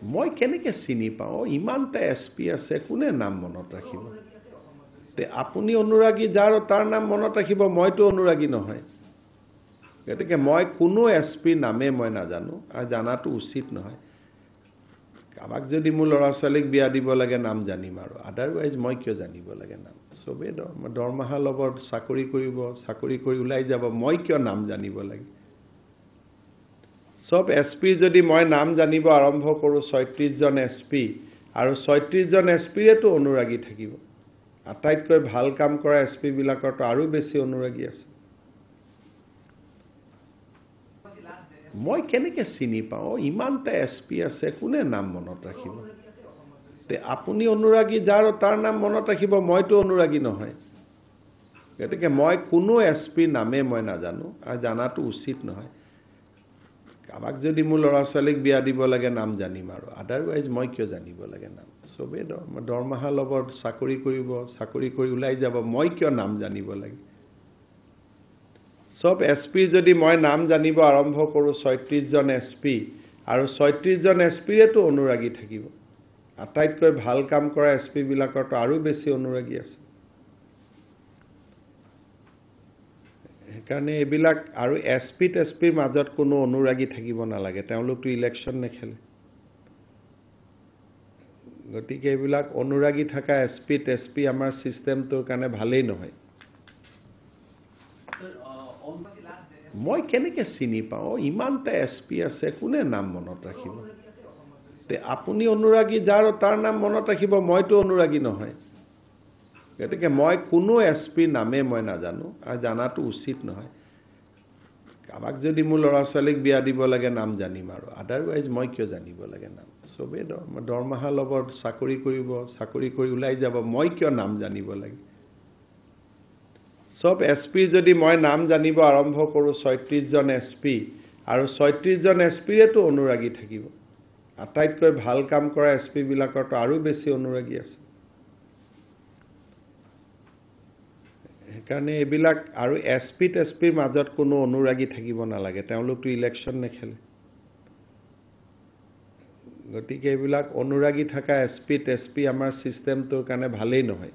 মই কেনেকৈ চিনি পাওঁ ইমানটা এছপি আছে কোনে নাম মনত ৰাখিব তে আপুনি অনুৰাগী যাৰ তাৰ নাম মনত ৰাখিব মইতো অনুৰাগী নহয় গতিকে মই কোনো এছপি নামে মই নাজানো আৰু জানাটো উচিত নহয় কাবাক যদি মোৰ ল'ৰা ছোৱালীক বিয়া দিব লাগে নাম জানিম আৰু আদাৰৱাইজ মই কিয় জানিব লাগে নাম চবেই দৰমহা ল'ব চাকৰি কৰিব চাকৰি কৰি ওলাই যাব মই কিয় নাম জানিব লাগে সব এছপি যদি মই নাম জানিব আৰম্ভ কৰোঁ ৩৬ জন এছপি আৰু ৩৬ জন এছপিৰেতো অনুৰাগী থাকিব আটাইতকৈ ভাল কাম কৰা এছপি বিলাকৰতো আৰু বেছি অনুৰাগী আছে মই কেনেকৈ চিনি পাওঁ ইমানটা এছপি আছে কোনে নাম মনত ৰাখিব তে আপুনি অনুৰাগী যাৰ তাৰ নাম মনত ৰাখিব মইতো অনুৰাগী নহয় গতিকে মই কোনো এছপি নামে মই নাজানো আৰু জানাটো উচিত নহয় কাবাক যদি মোৰ ল'ৰা ছোৱালীক বিয়া দিব লাগে নাম জানিম আৰু আদাৰৱাইজ মই কিয় জানিব লাগে নাম চবেই দৰমহা ল'ব চাকৰি কৰিব চাকৰি কৰি ওলাই যাব মই কিয় নাম জানিব লাগে সব এছপি যদি মই নাম জানিব আৰম্ভ কৰোঁ ৩৬ জন এছপি আৰু ৩৬ জন এছপিৰেতো অনুৰাগী থাকিব আটাইতকৈ ভাল কাম কৰা এছপি বিলাকৰতো আৰু বেছি অনুৰাগী আছে সেইকাৰণে এইবিলাক আৰু এছপি টেছপিৰ মাজত কোনো অনুৰাগী থাকিব নালাগে তেওঁলোকতো ইলেকশ্যন নেখেলে গতিকে এইবিলাক অনুৰাগী থকা এছপি টেছপি আমাৰ ছিষ্টেমটোৰ কাৰণে ভালেই নহয় মই কেনেকৈ চিনি পাওঁ ইমানটা এছপি আছে কোনে নাম মনত ৰাখিব তে আপুনি অনুৰাগী যাৰ তাৰ নাম মনত ৰাখিব মইতো অনুৰাগী নহয় গতিকে মই কোনো এছপি নামে মই নাজানো আৰু জানাটো উচিত নহয় কাবাক যদি মোৰ ল'ৰা ছোৱালীক বিয়া দিব লাগে নাম জানিম আৰু আদাৰৱাইজ মই কিয় জানিব লাগে নাম চবেই দৰমহা ল'ব চাকৰি কৰিব চাকৰি কৰি ওলাই যাব মই কিয় নাম জানিব লাগে সব এছপি যদি মই নাম জানিব আৰম্ভ কৰোঁ ৩৬ জন এছপি আৰু ৩৬ জন এছপিৰেতো অনুৰাগী থাকিব আটাইতকৈ ভাল কাম কৰা এছপি বিলাকৰতো আৰু বেছি অনুৰাগী আছে সেইকাৰণে এইবিলাক আৰু এছপি টেছপিৰ মাজত কোনো অনুৰাগী থাকিব নালাগে তেওঁলোকতো ইলেকশ্যন নেখেলে গতিকে এইবিলাক অনুৰাগী থকা এছপি টেছপি আমাৰ ছিষ্টেমটোৰ কাৰণে ভালেই নহয়